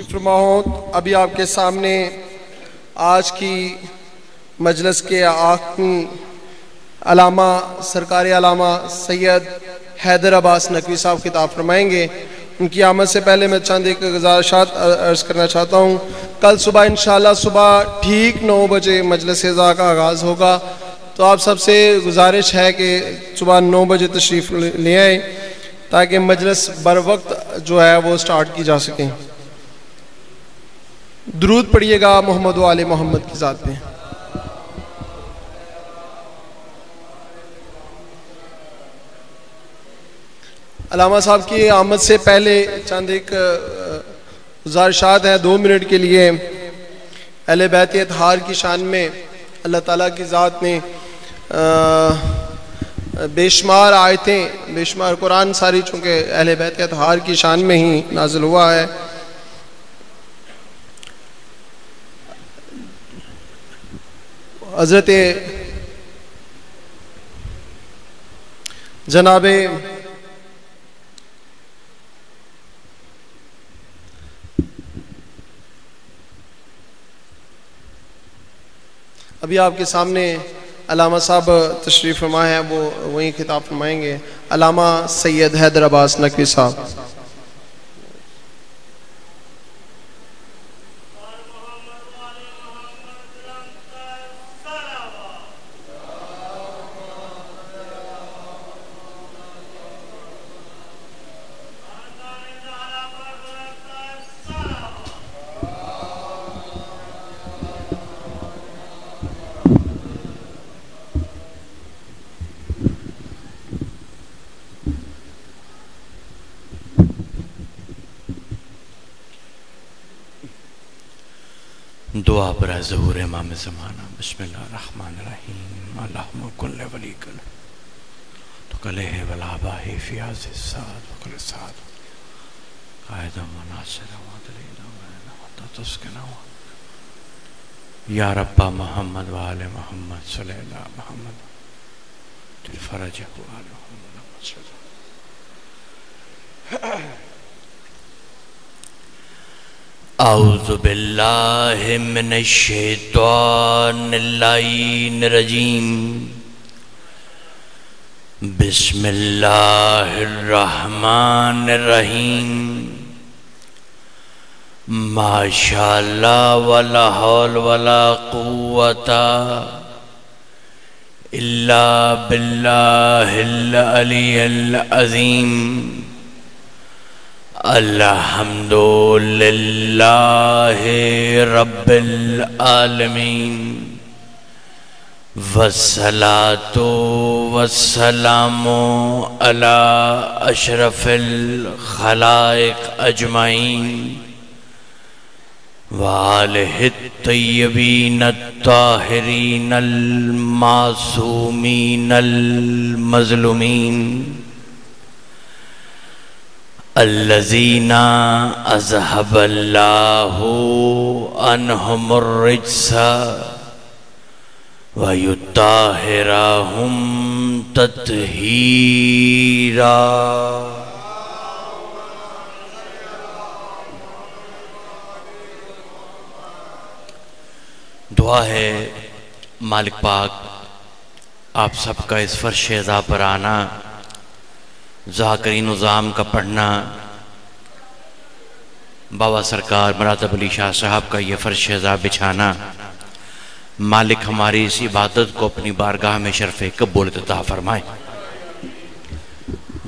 फरमाओ। अभी आपके सामने आज की मजलिस के आखिरी अलामा सरकारी अलामा सैयद हैदर अब्बास नकवी साहब खिताब फरमाएंगे। उनकी आमद से पहले मैं चंद एक गुजारिशात अर्ज़ करना चाहता हूँ। कल सुबह इंशाअल्लाह सुबह ठीक 9 बजे मजलिस इज़ा का आगाज़ होगा, तो आप सबसे गुजारिश है कि सुबह 9 बजे तशरीफ़ ले आए ताकि मजलिस बर वक्त जो है वो स्टार्ट की जा सके। दुरूद पढ़िएगा मोहम्मद व आले मोहम्मद की ज़ात पे। अलामा साहब की आमद से पहले चंद एक गुजारिशात हैं 2 मिनट के लिए। अहले बैत अतहार की शान में अल्लाह ताला की ज़ात ने बेशुमार आयतें, बेशुमार कुरान सारी चूँकि अहले बैत अतहार की शान में ही नाजिल हुआ है। हज़रत जनाबे अभी आपके सामने अलामा साहब तशरीफ़ फरमा है, वो वहीं खिताब फरमाएंगे। अलामा सैयद हैदर अब्बास नकवी साहब। दुआ पर ज़हूर इमाम ज़माना। बिस्मिल्लाहिर्रहमानिर्रहीम। अल्लाहुम्मा कुल्ले वलीकल तो कले है वलाबा है फियाज़ साद वकुल साद कायदा मनासिर वदलीना वना तस्कना या रब्बा मोहम्मद व आले मोहम्मद सल्लल्लाहु अलैहि मोहम्मद तिल फरज व आले मोहम्मद। औज़ु बिल्लाहि मिनश शैतानिर रजीम। बिस्मिल्लाहिर्रहमानिर रहीम। माशाअल्लाह वला हौल वला कुव्वता इल्ला बिल्लाहिल अलिय्यिल अज़ीम। अल्हम्दुलिल्लाहि रब्बिल आलमीन वस्सलातु वस्सलामु अला अशरफिल खलाइक अजमाइन व आलिहि तय्यबीन अत्ताहिरीन अल मासूमीन अल मज़लूमीन अल्लज़ीना अज़हबल्लाहु अन्हुमुर रिज्सा व युत्ताहिरहुम तत्हीरा। दुआ है मालिक पाक आप सबका इस फर्श अज़ा पर आना, ज़ाकिरीन निज़ाम का पढ़ना, बाबा सरकार मरातब अली शाह साहब का ये फर्श अज़ा बिछाना, मालिक हमारी इस इबादत को अपनी बारगाह में शर्फ़ कबूलियत अता फरमाए।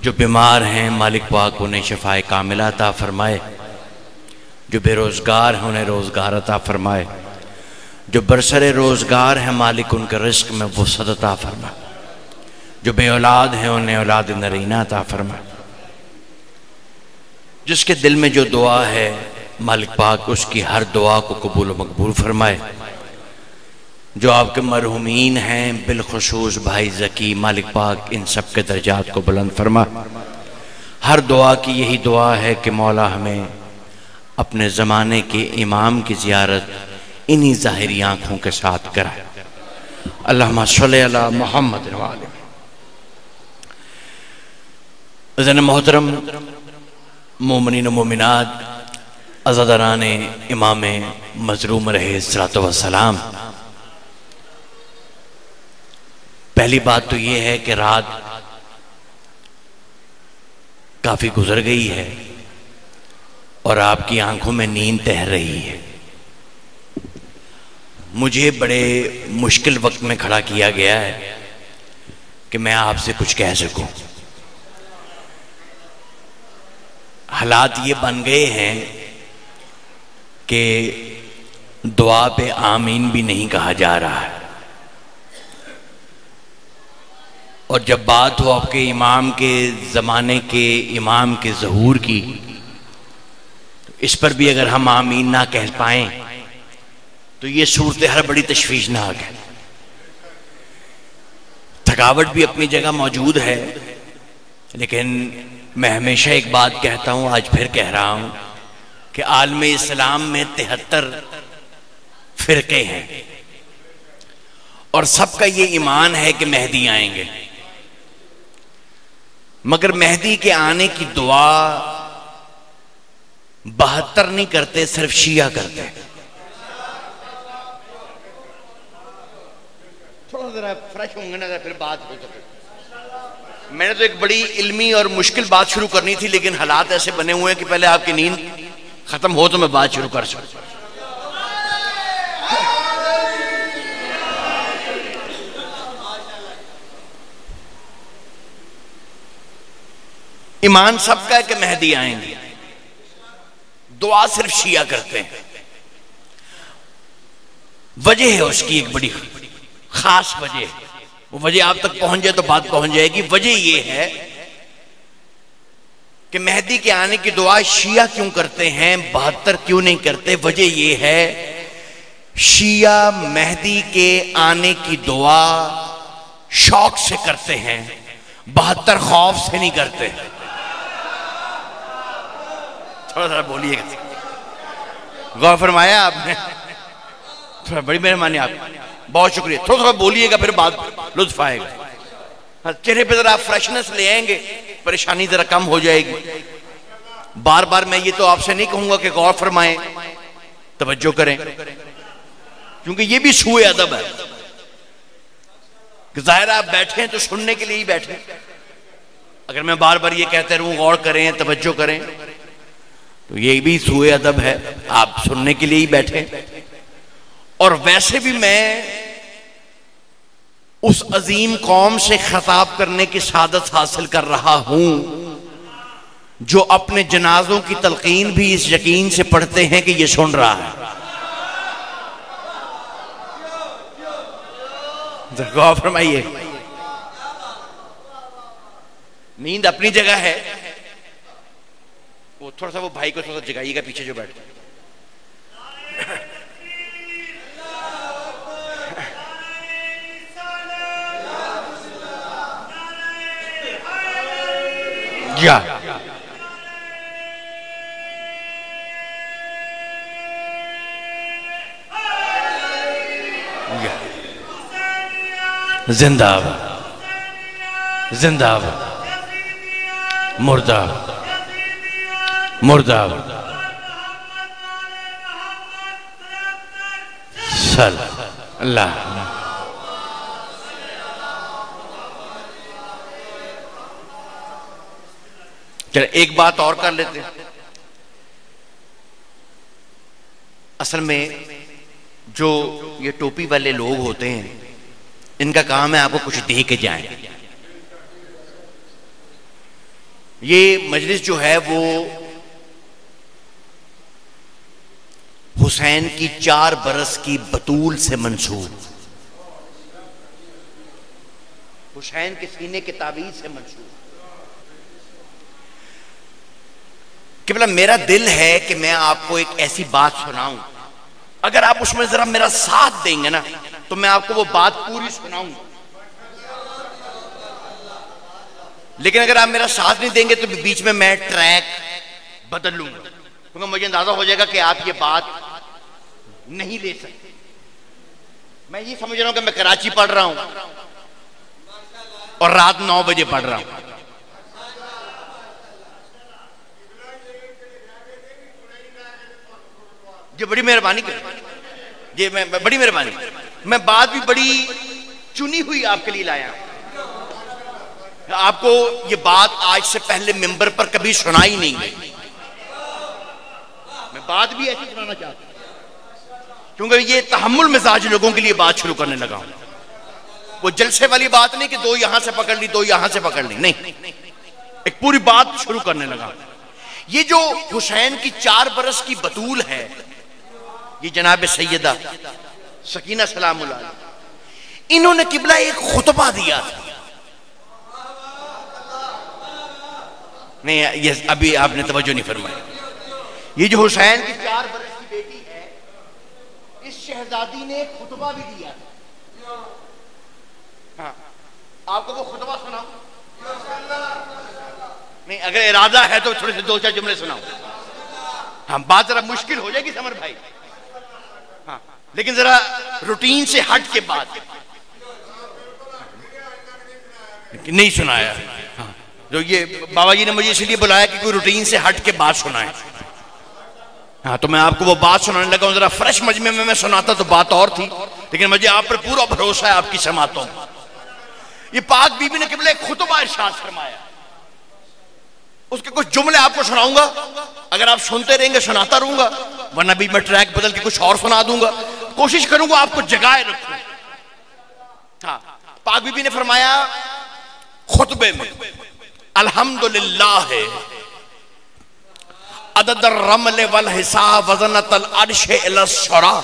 जो बीमार हैं मालिक पाक उन्हें शफ़ाए कामिला अता फरमाए। जो बेरोज़गार हैं उन्हें रोज़गार अता फरमाए। जो बरसरे रोज़गार हैं मालिक उनके रिज़्क़ में वुसअत अता फरमाए। जो बे औलाद हैं उन्हें औलाद नरीना अता फरमा। जिसके दिल में जो दुआ है मालिक पाक उसकी हर दुआ को कबूल व मकबूल फरमाए। जो आपके मरहुमीन हैं बिलखुसूस भाई ज़की, मालिक पाक इन सब के दर्जात को बुलंद फरमा। हर दुआ की यही दुआ है कि मौला हमें अपने ज़माने के इमाम की ज़ियारत इन्हीं ज़ाहिरी आँखों के साथ कराए। अल्लाहुम्मा सल्ली अला मुहम्मद व आले। मोहतरम मोमिनीन मोमिनात, अज़ादारान इमाम मज़लूम अलैहिस्सलातु वस्सलाम, पहली बात तो ये है कि रात काफ़ी गुजर गई है और आपकी आंखों में नींद तैर रही है। मुझे बड़े मुश्किल वक्त में खड़ा किया गया है कि मैं आपसे कुछ कह सकूं। हालात ये बन गए हैं कि दुआ पे आमीन भी नहीं कहा जा रहा है, और जब बात हो आपके इमाम के ज़माने के इमाम के ज़हूर की, तो इस पर भी अगर हम आमीन ना कह पाएं तो ये सूरत हर बड़ी तशवीशनाक है। थकावट भी अपनी जगह मौजूद है, लेकिन मैं हमेशा एक बात कहता हूं, आज फिर कह रहा हूं कि आलमे इस्लाम में 73 फिरके हैं और सबका ये ईमान है कि मेहदी आएंगे, मगर मेहदी के आने की दुआ 72 नहीं करते, सिर्फ शिया करते हैं। थोड़ा जरा फ्रेश होंगे ना, फिर बात हो सके। मैंने तो एक बड़ी इल्मी और मुश्किल बात शुरू करनी थी, लेकिन हालात ऐसे बने हुए हैं कि पहले आपकी नींद खत्म हो तो मैं बात शुरू कर सकूं। ईमान सबका है कि मेहदी आएंगे, दुआ सिर्फ शिया करते हैं। वजह है उसकी एक बड़ी खास वजह, वो वजह आप तक पहुंच जाए तो बात पहुंच जाएगी। वजह ये है कि मेहदी के आने की दुआ शिया क्यों करते हैं, 72 क्यों नहीं करते? वजह ये है, शिया मेहदी के आने की दुआ शौक से करते हैं, 72 खौफ से नहीं करते। थोड़ा सा बोलिएगा, गौर फरमाया आपने, थोड़ा बड़ी मेहरबानी आपकी, बहुत शुक्रिया। थोड़ा थोड़ा बोलिएगा, फिर बात लुत्फ आएगा। चेहरे पे जरा फ्रेशनेस ले आएंगे, परेशानी जरा कम हो जाएगी। बार बार मैं ये तो आपसे नहीं कहूंगा कि गौर फरमाएं, तवज्जो करें, क्योंकि ये भी सूए अदब है। जाहिर आप बैठे हैं तो सुनने के लिए ही बैठे। अगर मैं बार बार ये कहते रहूं गौर करें, तवज्जो करें, तो ये भी सूए अदब है, आप सुनने के लिए ही बैठे। और वैसे भी मैं उस अजीम कौम से खिताब करने की सादत हासिल कर रहा हूं जो अपने जनाजों की तलकीन भी इस यकीन से पढ़ते हैं कि ये सुन रहा है। गौर फरमाइए, नींद अपनी जगह है, वो थोड़ा सा वो भाई को थोड़ा सा जगाइएगा पीछे जो बैठे। जा जिंदाबाद, जिंदाबाद, मुर्दाबाद, मुर्दाबाद, सल अल्लाह। चलो एक बात और कर लेते हैं। असल में जो ये टोपी वाले लोग होते हैं, इनका काम है आपको कुछ दे के जाएं। ये मजलिस जो है वो हुसैन की 4 बरस की बतूल से मंसूब, हुसैन के सीने के ताबीज से मंसूब। कि मतलब मेरा दिल है कि मैं आपको एक ऐसी बात सुनाऊं, अगर आप उसमें जरा मेरा साथ देंगे ना तो मैं आपको वो बात पूरी सुनाऊंगा। लेकिन अगर आप मेरा साथ नहीं देंगे तो बीच में मैं ट्रैक बदल लूंगा, क्योंकि मुझे अंदाजा हो जाएगा कि आप ये बात नहीं ले सकते। मैं ये समझ रहा हूं कि मैं कराची पढ़ रहा हूं और रात 9 बजे पढ़ रहा हूं। जी बड़ी मेहरबानी कर, जी मैं बड़ी मेहरबानी, मैं बात भी बड़ी चुनी हुई आपके लिए लाया हूं। आपको ये बात आज से पहले मिंबर पर कभी सुनाई नहीं गई। मैं बात भी ऐसी सुनाना चाहता हूं क्योंकि ये तहम्मुल मिजाज लोगों के लिए बात शुरू करने लगा हूं। वो जलसे वाली बात नहीं कि दो यहां से पकड़ ली, दो यहां से पकड़ ली, नहीं, एक पूरी बात शुरू करने लगा। ये जो हुसैन की 4 बरस की बतूल है, ये जनाब सैयदा सकीना सलामुल्लाह, इन्होंने किबला एक खुतबा दिया था। नहीं, ये अभी आपने तवज्जो नहीं फरमाई। ये जो हुसैन की 4 बरस की बेटी है, इस शहजादी ने एक खुतबा भी दिया था। हाँ, आपको वो खुतबा सुनाऊं? नहीं, अगर इरादा है तो थोड़े से 2-4 जुमले सुनाओ। हाँ, बात जरा मुश्किल हो जाएगी समर भाई। हाँ, लेकिन जरा रूटीन से हट के बात नहीं सुनाया। हाँ, जो ये बाबा जी ने मुझे इसलिए बुलाया कि कोई रूटीन से हट के बात सुनाए। हाँ, तो मैं आपको वो बात सुनाने लगा हूं। जरा फ्रेश मजमे में मैं सुनाता तो बात और थी, लेकिन मुझे आप पर पूरा भरोसा है आपकी समातों। ये पाक बीबी ने केवल एक खुतबा इरशाद फरमाया, उसके कुछ जुमले आपको सुनाऊंगा। अगर आप सुनते रहेंगे सुनाता रहूंगा, वरना भी मैं ट्रैक बदल के कुछ और सुना दूंगा। कोशिश करूंगा आपको जगाए रखूं। हाँ, पाक बीबी ने फरमाया खुतबे में, अल्हम्दुलिल्लाह अदद रमल वल हिसाब वज़नतल अर्श इला शरा।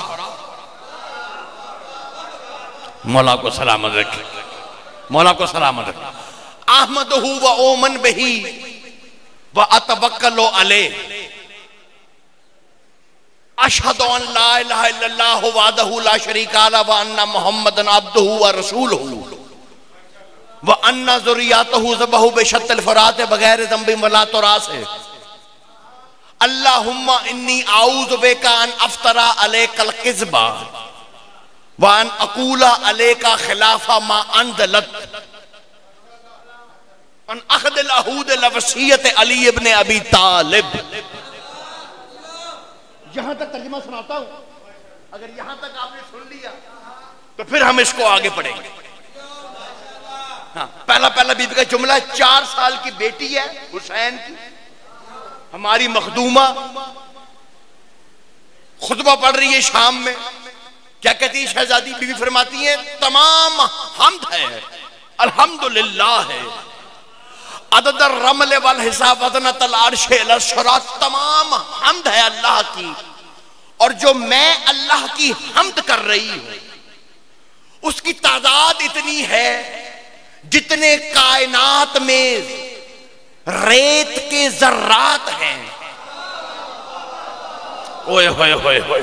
मौला को सलामत रखे, मौला को सलामत रखे। अहमदहु व ओमन बिही व अतवक्कलु अलैह। अशहदु अन ला इलाहा इल्लल्लाह वहदहु ला शरीका लहु व अन्ना मुहम्मदन अब्दुहु व रसूलुहु व अन्ना ज़ुर्रियतहु ज़बहु बिशत्तिल फरात बगैर ज़ंबि वला तुरास। अल्लाहुम्मा इन्नी आऊज़ु बिका अन अफ्तरा अलैकल किज़्बा व अन अकूला अलैका खिलाफा मा अंज़लत अन अख़दिल अहूद लवसियत अली इब्न अबी तालिब। यहां तक तर्जुमा सुनाता हूं, अगर यहां तक आपने सुन लिया तो फिर हम इसको आगे पढ़ेंगे। हाँ, पहला बीबी का जुमला, 4 साल की बेटी है हुसैन की, हमारी मखदूमा, खुतबा पढ़ रही है शाम में। क्या कहती है शहजादी? बीबी फरमाती है तमाम हम्द है, अल्हम्दुलिल्लाह है, अदद रमल वल हिसाब वज़नतल अर्श इला शरा। तमाम हम्द है अल्लाह की, और जो मैं अल्लाह की हम्द कर रही हूं उसकी तादाद इतनी है जितने कायनात में रेत के जर्रात हैं। ओए होए होए होए,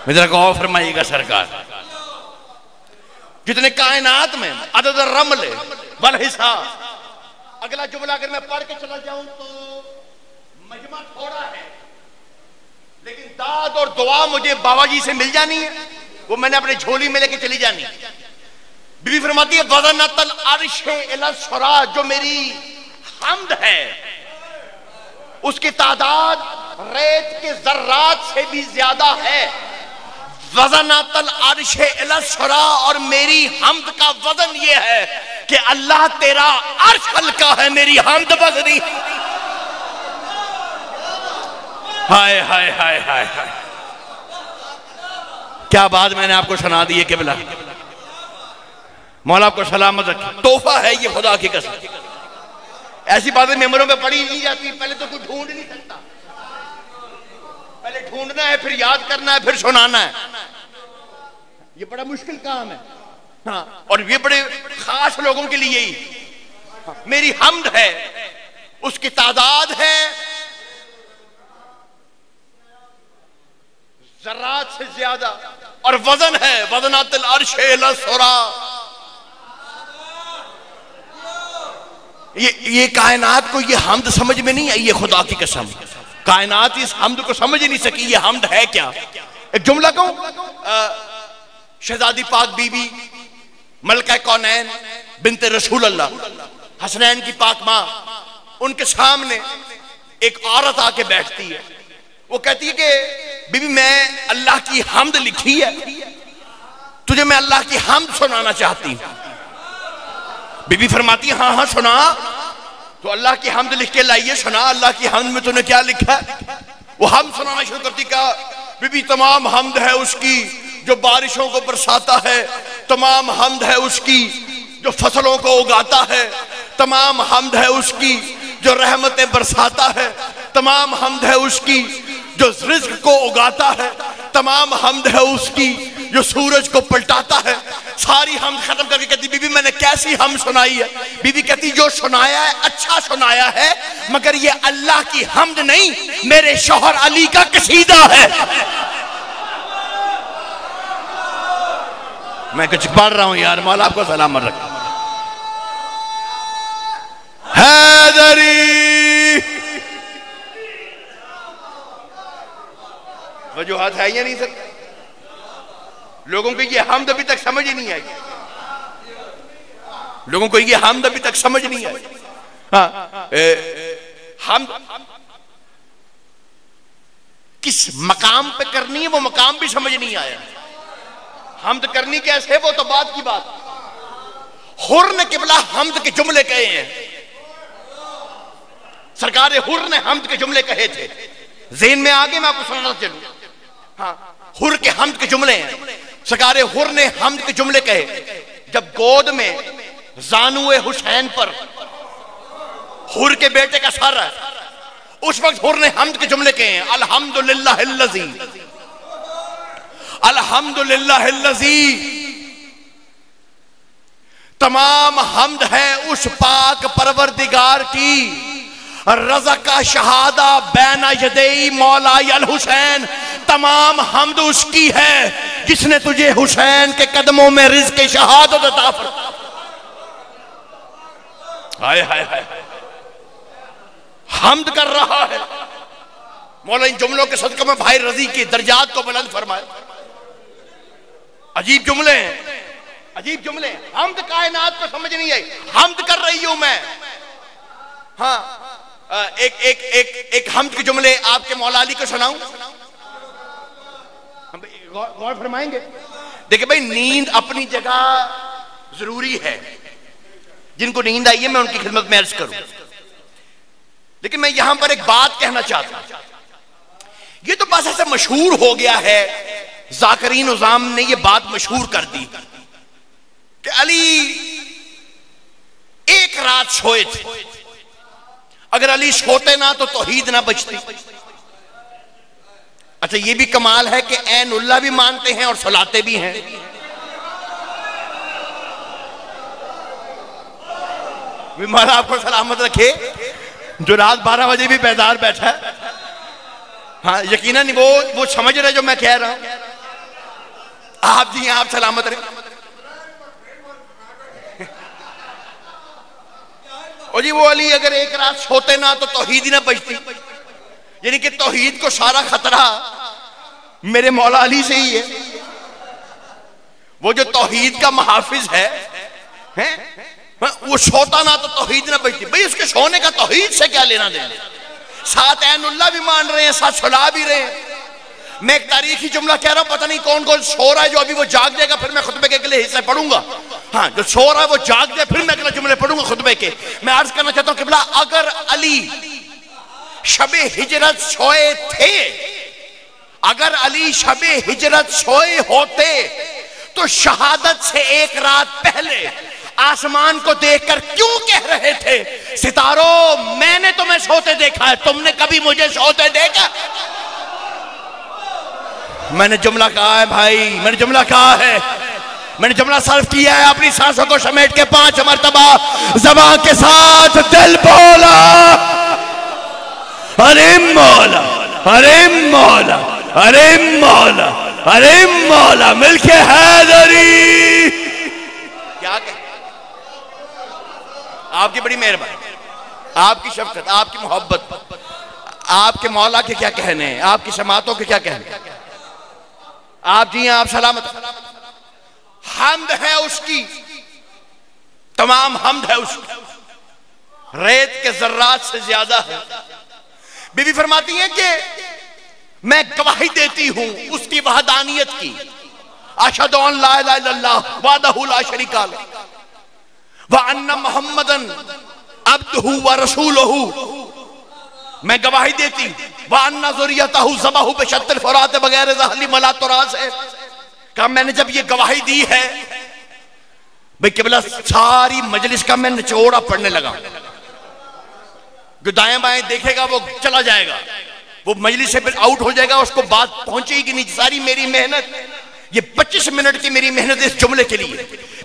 मेरा गौर फरमाइएगा सरकार। जितने कायनात में अदद रमल वल हिसाब। अगला जुमला अगर मैं पढ़ के चला जाऊं तो मजमा थोड़ा है, लेकिन दाद और दुआ मुझे बाबा जी से मिल जानी है, वो मैंने अपने झोली में लेके चली जानी। बीबी फरमाती है वज़नतल अर्श इला शरा, जो मेरी हम्द है उसकी तादाद रेत के जर्रात से भी ज्यादा है। वज़नतल अर्श इला शरा, और मेरी हम्द का वजन यह है कि अल्लाह तेरा अर्श हल्का है, मेरी हम्द वज़नी। हाय हाय हाय हाय हाय, क्या बात मैंने आपको सुना दी है किबला। मौला को सलामत रखे। तोहफा है ये खुदा की कसम। ऐसी बातें मेमोरों में पढ़ी नहीं जाती। पहले तो कोई ढूंढ नहीं सकता, पहले ढूंढना है, फिर याद करना है, फिर सुनाना है। ये बड़ा मुश्किल काम है। हाँ, और ये बड़े खास लोगों के लिए ही। मेरी हम्द है, उसकी तादाद है जर्रात से ज्यादा, और वजन है वज़नतल अर्श इला शरा। ये कायनात को ये हम्द समझ में नहीं आई है, खुदा की कसम। कायनात इस हम्द को समझ ही नहीं सकी, ये हम्द है क्या। एक जुमला कहूं, शहजादी पाक बीबी मलका कौनैन बिनते रसूल अल्लाह, हसनैन की पाक मां, उनके सामने एक औरत आके बैठती है वो कहती है कि बीबी मैं अल्लाह की हम्द लिखी है, तुझे मैं अल्लाह की हम्द सुनाना चाहती हूं। बीबी फरमाती है हाँ हाँ सुना। तो अल्लाह की हम्द लिख के लाइए, सुना अल्लाह की हम्द में तूने क्या लिखा है। वो हम्द सुनाना शुरू करती, कहा बीबी तमाम हम्द है उसकी जो बारिशों को बरसाता है, तमाम हम्द है उसकी जो फसलों को उगाता है, तमाम हम्द है उसकी जो रहमतें बरसाता है, तमाम हम्द है उसकी जो रिज्क को उगाता है, तमाम हम्द है उसकी जो सूरज को पलटाता है। सारी हम्द खत्म करके कहती बीबी मैंने कैसी हम्द सुनाई है। बीबी कहती जो सुनाया है अच्छा सुनाया है, मगर ये अल्लाह की हम्द नहीं, मेरे शौहर अली का कसीदा है। मैं कुछ पढ़ रहा हूं यार, मौला आपको सलामत रखे। हैदरी वजूहात है या नहीं सर? लोगों को ये हमद अभी तक समझ ही नहीं आई, लोगों को ये हमद अभी तक समझ नहीं आई। हाँ, हम किस मकाम पे करनी है वो मकाम भी समझ नहीं आया। हमद करनी कैसे वो तो बात की बात। हुर ने किबला हमद के जुमले कहे हैं, सरकार हुर ने हमद के जुमले कहे थे। ज़हन में आगे मैं आपको सुनाना चलूं। हाँ, हुर के हमद के जुमले हैं। सरकार हुर ने हमद के जुमले कहे जब गोद में जानुए हुसैन पर हुर के बेटे का सर है, उस वक्त हुर ने हमद के जुमले कहे हैं। अल्हम्दुलिल्लाहिल्लज़ी, अल्हम्दुलिल्लाहिल्लज़ी, तमाम हमद है उस पाक परवरदिगार की, रज़ा का शहादा बैना यदई मौलाई अल हुसैन, तमाम हमद उसकी है जिसने तुझे हुसैन के कदमों में रिज़्क़ शहादत अता फरमाया। हाय हाय हाय, हमद कर रहा है मौला। इन जुमलों के सदक़े में भाई रजी की दर्जात को बुलंद फरमाए। अजीब जुमले हैं, अजीब जुमले। हमद कायनात को समझ नहीं आई, हमद कर रही हूं मैं। हाँ, एक एक एक एक हमद के जुमले आपके मौला अली को सुनाऊं, गौर फरमाएंगे। देखिए भाई, नींद अपनी जगह जरूरी है, जिनको नींद आई है मैं उनकी खिदमत में अर्ज करूं। लेकिन मैं यहां पर एक बात कहना चाहता हूं, ये तो बस ऐसे मशहूर हो गया है, जाकिरीन उज़ाम ने ये बात मशहूर कर दी कि अली एक रात सोए थे, अगर अली सोते ना तो तौहीद ना बचती। अच्छा, ये भी कमाल है कि ऐनुल्लाह भी मानते हैं और सलाते भी हैं। मौला आपको सलामत रखे, जो रात 12 बजे भी बेदार बैठा है। हाँ, यकीनन वो समझ रहे जो मैं कह रहा हूं। आप जी आप सलामत रहे। और जी वो अली अगर एक रात सोते ना तो तौहीद ही ना बचती, यानी कि तौहीद को सारा खतरा मेरे मौला अली से ही है। वो जो तौहीद का मुहाफिज है? वो सोता ना तो तौहीद ना बचती। भाई उसके सोने का तौहीद से क्या लेना देना? साथ ऐनुल्लाह भी मान रहे हैं, साथ सुला भी रहे हैं। मैं एक तारीखी जुमला कह रहा हूं, पता नहीं कौन कौन सो रहा है जो अभी वो जाग जाएगा, फिर मैं खुतबे के अगले हिस्से पढ़ूंगा। हाँ, जो सो रहा है वो जाग जाए, फिर मैं अगले जुमले पढ़ूंगा खुतबे के। मैं अर्ज करना चाहता हूं किबला, अगर अली शबे हिजरत सोए थे, अगर अली शबे हिजरत सोए होते तो शहादत से एक रात पहले आसमान को देखकर क्यों कह रहे थे, सितारों मैंने तुम्हें सोते देखा है, तुमने कभी मुझे सोते देखा? मैंने जुमला कहा है भाई, मैंने जुमला कहा है, मैंने जुमला सर्व किया है। अपनी सांसों को समेट के 5 मरतबा ज़बान के साथ दिल बोला, अरे मौला, अरे मौला, अरे मौला, अरे मौला, मिलके हैदरी। क्या कह, आपकी बड़ी मेहरबानी, आपकी शफकत, आपकी मोहब्बत, आपके मौला के क्या कहने हैं, आपकी समातों के क्या कहने हैं। आप जी आप सलामत। हम्द है उसकी, तमाम हम्द है उसकी, रेत के जर्रात से ज्यादा है। बीबी फरमाती है कि मैं गवाही देती हूं उसकी वहदानियत की। अशहदु अन ला इलाहा इल्लल्लाह वहदहु ला शरीका लह व अन्ना मुहम्मदन अब्दुहु व रसूलुहु। मैं गवाही देती व अन्ना ज़ुर्रियतहु ज़बहु बिशत्तिल फ़ुरात बगैर ज़हली मला तुरास है। कहा मैंने जब ये गवाही दी है भाई किबला, सारी मजलिस का मैं निचोड़ा पढ़ने लगा। जो दाएं बाएं देखेगा वो चला जाएगा, वो मजलिस से फिर आउट हो जाएगा, उसको बात पहुंचेगी नहीं। सारी मेरी मेहनत, ये 25 मिनट की मेरी मेहनत इस जुमले के लिए।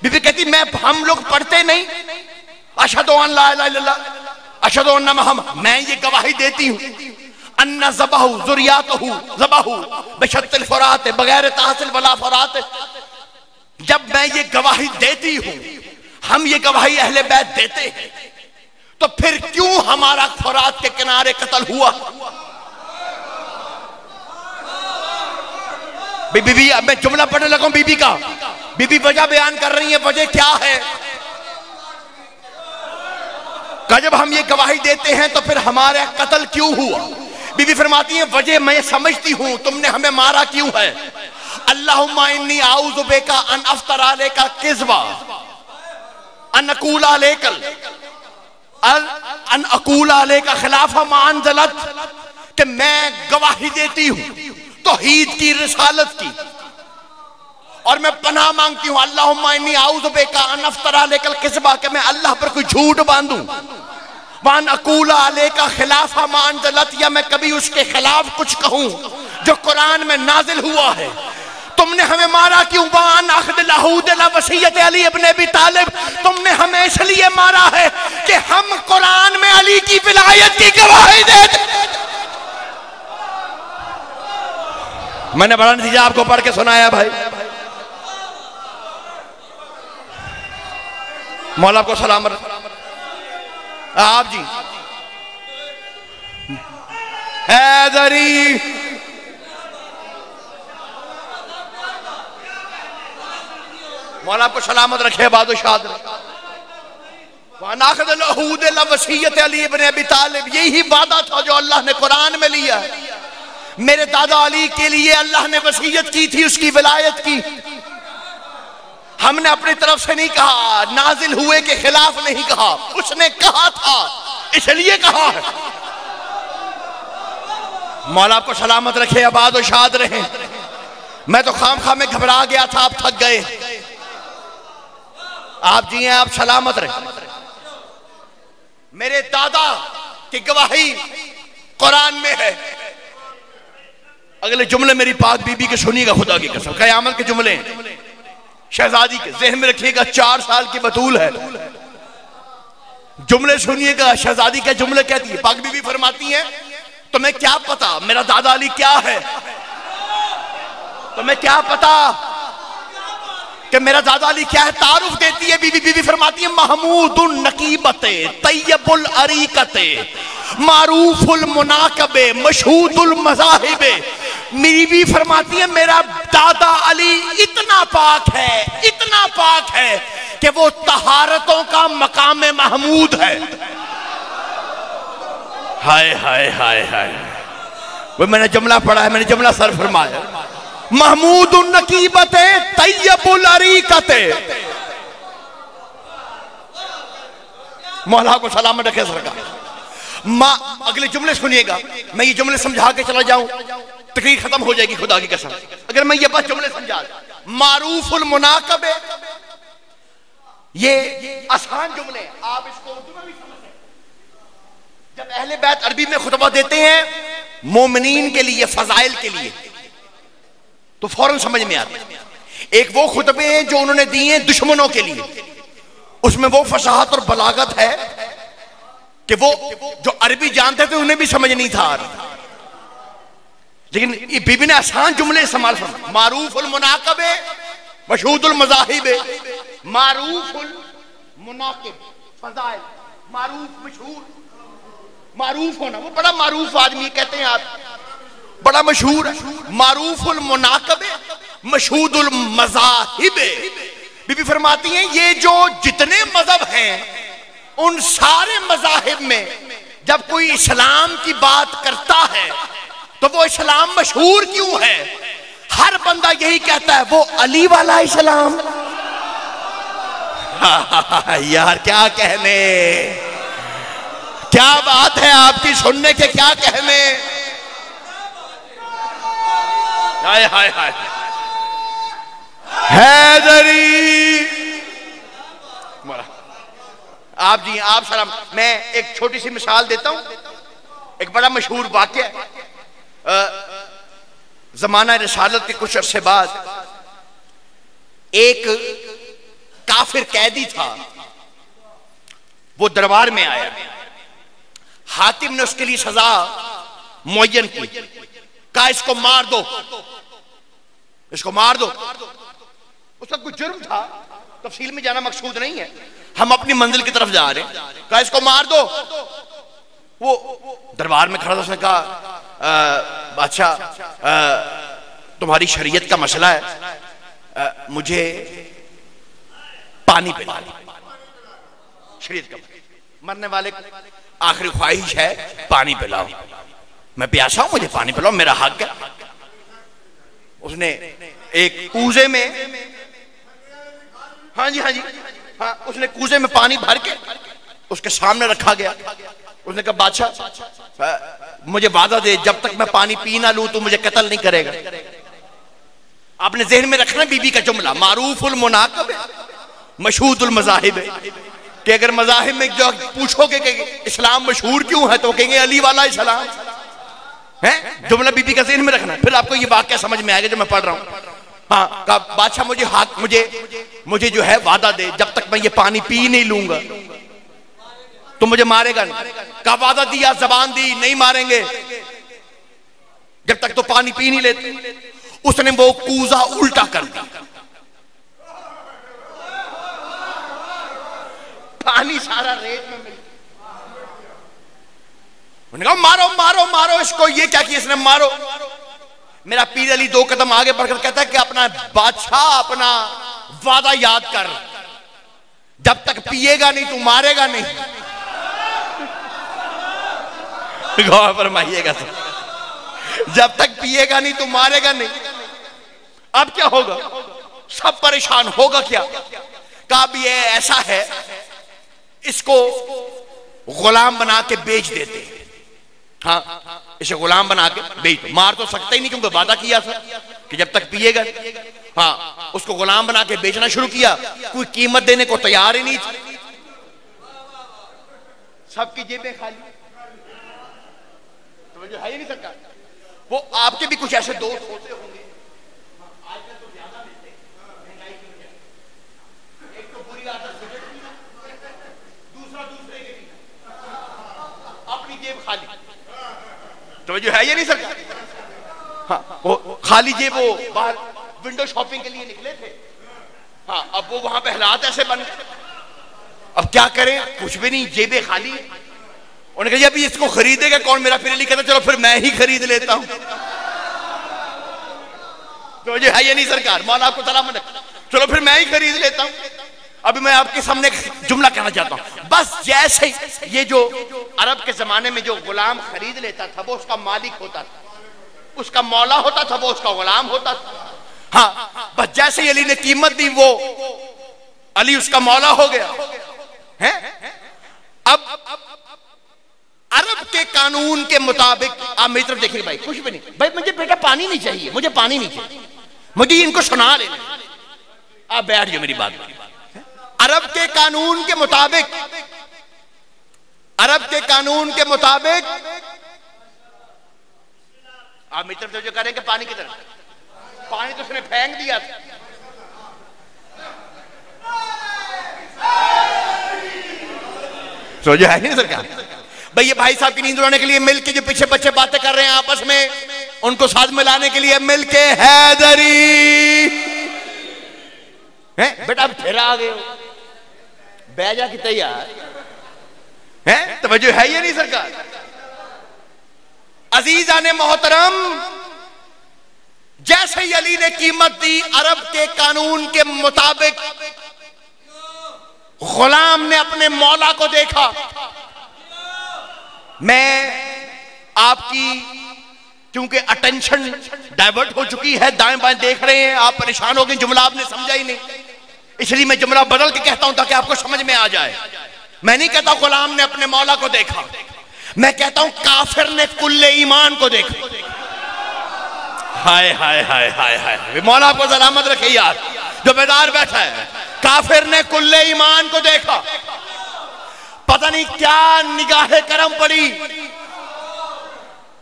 बीबी कहती हम लोग पढ़ते नहीं अशहदु अन ला इलाहा इल्लल्लाह अशहदु अन्ना मुहम्मद, मैं ये गवाही देती हूं अन्ना ज़बहु ज़ुर्रियतहु ज़बहु बिशत्तिल फ़ुरात बगैर तासिल वला फ़ुरात। जब मैं ये गवाही देती हूं, हम ये गवाही अहले बैत देते हैं, तो फिर क्यों हमारा फ़ुरात के किनारे कत्ल हुआ? बीबी अब मैं जुमला पढ़ने लगा हूं बीबी का। बीबी वजह बयान कर रही है, वजह क्या है? जब हम ये गवाही देते हैं तो फिर हमारा कत्ल क्यों हुआ? बीबी फरमाती है वजह मैं समझती हूं, तुमने हमें मारा क्यों है। अल्लाहुम्मा इन्नी आऊज़ु बिका अन अफ्तरा अलैका किज़्बा अन अकूला अलैकल अन अकूला अलैका खिलाफा मा अंज़लत, कि मैं गवाही देती हूं तौहीद की, रिसालत की, और मैं पनाह मांगती हूं अल्लाहुम्मा इन्नी आऊज़ु बिका अन अफ्तरा अलैकल किज़्बा, कि मैं अल्लाह पर कोई झूठ बांधूं, वान अकूला अलैका खिलाफा मा अंज़लत, या मैं कभी उसके खिलाफ कुछ कहूं जो कुरान में नाजिल हुआ है। तुमने हमें मारा क्यों? वान अख़्द लहूद ला वसीयत अली इब्न अबी तालिब, तुमने हमें इसलिए मारा है कि हम कुरान में अली की विलायत की गवाही देते। मैंने बड़ा नतीजा आपको पढ़ के सुनाया भाई। मौला को सलामत आप जी। हैदरी मौला को सलामत रखे, बादशाह वसीयत अली इब्न अबी तालिब, यही वादा था जो अल्लाह ने कुरान में लिया है। मेरे दादा अली के लिए अल्लाह ने वसीयत की थी, उसकी विलायत की। हमने अपनी तरफ से नहीं कहा, नाजिल हुए के खिलाफ नहीं कहा, उसने कहा था इसलिए कहा है। मौला को सलामत रखे, आबाद और शाद रहे। मैं तो खाम में घबरा गया था, आप थक गए। आप जी हैं, आप सलामत रहे। मेरे दादा की गवाही कुरान में है। अगले जुमले मेरी पाक बीबी के सुनिएगा, खुदा की कसम, क़यामत के जुमले शहजादी के ज़हन में रखिएगा। 4 साल की बतूल है, जुमले सुनिएगा। शहजादी के जुमले कहती है, पाक बीबी फरमाती है तुम्हें क्या पता मेरा दादा अली क्या है? तुम्हें क्या पता कि मेरा दादा अली क्या है? तारुफ देती है बीबी। बीबी फरमाती है महमूदुन नकीबते तैयबुल अरीकते मारूफुल मुनाकबे मशहूदुल मज़ाहिबे। मेरी भी फरमाती है मेरा दादा अली इतना पाक है, इतना पाक है कि वो तहारतों का मकाम महमूद है। हाय हाय हाय हाय, वो मैंने जुमला पढ़ा है, मैंने जुमला सर फरमाया। महमूदुन नकीबते तैयबुल अरीकते। मौला को सलामत रखे सरकार। अगले जुमले सुनिएगा, मैं ये जुमले समझा के चला जाऊं तकरीर खत्म हो जाएगी, खुदा की कसम। अगर मैं ये बस जुमले समझा, मारूफुल मुनाकबे, ये आसान जुमले, आप इसको उर्दू में भी समझ सकते हैं। जब अहले बैत अरबी में खुतबा देते हैं मोमिनीन के लिए, फजाइल के लिए, तो फौरन समझ में आते हैं। एक वो खुतबे हैं जो उन्होंने दिए हैं दुश्मनों के लिए, उसमें वो फसाहत और बलागत है कि वो जो अरबी जानते थे उन्हें भी समझ नहीं था। लेकिन ये बीबी ने आसान जुमले इस्तेमाल किए। मारूफुल मुनाकबे मशहूदुल मज़ाहिबे। मारूफुल मुनाकिब फजाइल, मारूफ मशहूर, मारूफ होना, वो बड़ा मारूफ आदमी कहते हैं आप, बड़ा मशहूर है। मारूफुल मुनाकबे मशहूदुल मज़ाहिबे। बीबी फरमाती हैं ये जो जितने मजहब हैं उन सारे मज़ाहिब में जब कोई इस्लाम की बात करता है तो वो इस्लाम मशहूर क्यों है? हर बंदा यही कहता है, वो अली वाला इस्लाम। यार क्या कहने, क्या बात है आपकी, सुनने के क्या कहने। हाय हाय हाय, हैदरी। आप जी, आप सलाम। मैं एक छोटी सी मिसाल देता हूं। एक बड़ा मशहूर वाक़या है। जमाना रिसालत के कुछ अरसे बाद एक काफिर कैदी था, वो दरबार में आया। हातिम ने उसके लिए सजा मुअय्यन की, कहा इसको मार दो, इसको मार दो। उसका कुछ जुर्म था, तफसील में जाना मकसूद नहीं है, हम अपनी मंजिल की तरफ जा रहे हैं। कहा इसको मार दो। वो दरबार में खड़ा था, उसने कहा बादशाह तुम्हारी शरीयत का मसला है, मुझे पानी पिला। शरीयत का मरने वाले को आखिरी ख्वाहिश है पानी पिलाओ, मैं प्यासा हूं, मुझे पानी पिलाओ, मेरा हक है। उसने एक कूजे में, हाँ जी हाँ जी हाँ, उसने कूजे में पानी भर के उसके सामने रखा गया। उसने कहा बादशाह मुझे वादा दे, जब तक मैं पानी पी ना लूं तो मुझे कत्ल नहीं करेगा। आपने जहन में रखना बीबी का जुमला, मारूफुल मुनाकब मशहूदुल मज़ाहिब है, कि अगर मज़ाहिब में जो पूछोगे कि इस्लाम मशहूर क्यों है तो कहेंगे अली वाला इस्लाम है। जुमला बीबी का जहन में रखना, फिर आपको ये वाक़या समझ में आएगा जो मैं पढ़ रहा हूं। हाँ, कहा बादशाह मुझे हाथ, मुझे जो है वादा दे, जब तक मैं ये पानी पी नहीं लूंगा तो मुझे मारेगा नहीं। का वादा दिया, जबान दी, नहीं मारेंगे जब तक तो पानी पी नहीं लेते। उसने वो कूजा उल्टा कर दिया, पानी सारा रेत में मिल। उन्होंने कहा मारो मारो मारो इसको। ये क्या किया इसने, मारो। मेरा पीर अली 2 कदम आगे बढ़कर कहता है कि अपना बादशाह, अपना वादा याद कर, जब तक पिएगा नहीं तू मारेगा नहीं। गौर फरमाइएगा, जब तक पिएगा नहीं तो मारेगा नहीं। अब क्या होगा, सब परेशान, होगा क्या। कहा भी ये ऐसा है, इसको गुलाम बना के बेच देते। हाँ, इसे गुलाम बना के बेच, मार तो सकता ही नहीं क्योंकि वादा किया था कि जब तक पिएगा। हाँ, उसको गुलाम बना के बेचना शुरू किया। कोई कीमत देने को तैयार ही नहीं थी, सबकी जेबें खाली। जो है ही नहीं सरकार। वो आपके भी कुछ ऐसे दोस्त होते होंगे, आजकल तो ज्यादा मिलते हैं, महंगाई की वजह से। एक तो बुरी आदत सिगरेट पीना, दूसरा दूसरे के पीना, अपनी जेब खाली। तो जो है ये नहीं सरकार। हाँ, वो खाली जेब, वो बाहर विंडो शॉपिंग के लिए निकले थे। हाँ, अब वो वहां पे हालात ऐसे बन गए, अब क्या करें, कुछ भी नहीं, जेबें खाली। उन्होंने कहा अभी इसको खरीदेगा कौन, मेरा फिर कहता चलो फिर मैं ही खरीद लेता हूं। तो मुझे है ये नहीं सरकार, मौला आपको सलामत रखे, चलो फिर मैं ही खरीद लेता हूं। अभी मैं आपके सामने एक जुमला कहना चाहता हूं। बस जैसे ये जो अरब के जमाने में जो गुलाम खरीद लेता था वो उसका मालिक होता था, उसका मौला होता था, वो उसका गुलाम होता था। हाँ, बस जैसे अली ने कीमत दी वो अली उसका मौला हो गया है। अब अरब के कानून के मुताबिक, आप मेरी तरफ देखिए भाई, कुछ भी नहीं भाई, मुझे बेटा पानी नहीं चाहिए, मुझे पानी नहीं चाहिए, मुझे इनको सुना लेना। आप बैठ जाओ मेरी बात। अरब के कानून के मुताबिक, अरब के कानून के मुताबिक आप मेरी तरफ जो करेंगे पानी की तरफ, पानी तो उसने फेंक दिया था। तो जो है नहीं सरकार, भाई ये भाई साहब की नींद उड़ाने के लिए मिलके जो पीछे बच्चे बातें कर रहे हैं आपस में, उनको साथ मिलाने के लिए मिलके हैदरी है। बेटा अब फिर आ गए हो, बैजा की तैयार है, तवज्जो है ये नहीं सरकार। अजीजाने मोहतरम, जैसे ही अली ने कीमत दी अरब के कानून के मुताबिक, गुलाम ने अपने मौला को देखा। मैं आपकी क्योंकि अटेंशन डाइवर्ट हो चुकी है, दाएं बाएं देख रहे हैं, आप परेशान हो गए, जुमला आपने समझा ही नहीं, इसलिए मैं जुमला बदल के कहता हूं ताकि आपको समझ में आ जाए। मैं नहीं कहता गुलाम ने अपने मौला को देखा, मैं कहता हूं काफिर ने कुल्ले ईमान को देखा। हाय हाय हाय हाय हाय, मौला आपको सलामत रखे यार जो बेदार बैठा है। काफिर ने कुल्ले ईमान को देखा, पता नहीं क्या निगाहे करम पड़ी,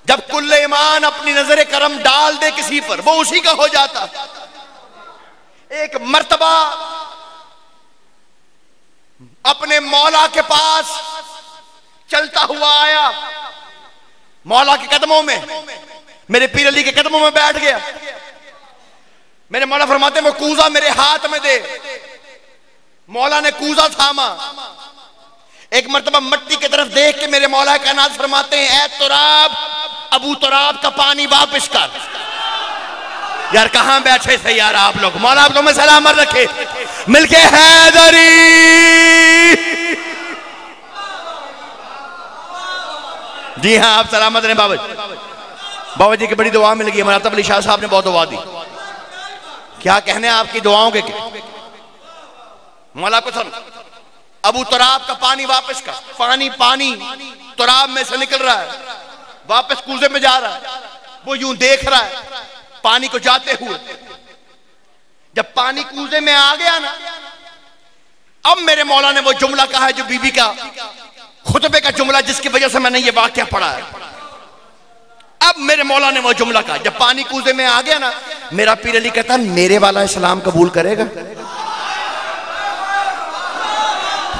जब कुल्ले ईमान अपनी नजर करम डाल दे किसी पर वो उसी का हो जाता। एक मर्तबा अपने मौला के पास चलता हुआ आया, मौला के कदमों में, मेरे पीर अली के कदमों में बैठ गया। मेरे मौला फरमाते वो कूजा मेरे हाथ में दे। मौला ने कूजा थामा, एक मर्तबा मट्टी की तरफ देख के मेरे मौला कायनात फरमाते हैं, ऐ तुराब, अबू तुराब का पानी वापस कर। यार कहां बैठे थे यार आप लोग, मौला आप तुम्हें सलामत रखे। मिलके हैदरी, जी हाँ आप सलामत रहे बाबा जी। बाबा जी की बड़ी दुआ मिल गई, मरातब अली शाह साहब ने बहुत दुआ दी। क्या कहने आपकी दुआओं के, मौला को सुन, अबू तुराब का पानी वापस कर। पानी पानी तुराब में से निकल रहा है, वापस कूजे में जा रहा है, वो यूं देख रहा है पानी को जाते हुए। जब पानी कूजे में आ गया ना, अब मेरे मौला ने वो जुमला कहा है जो बीबी का खुतबे का जुमला, जिसकी वजह से मैंने ये वाकया पढ़ा है। अब मेरे मौला ने वो जुमला कहा, जब पानी कूजे में आ गया ना, मेरा पीर अली कहता मेरे वाला इस्लाम कबूल करेगा।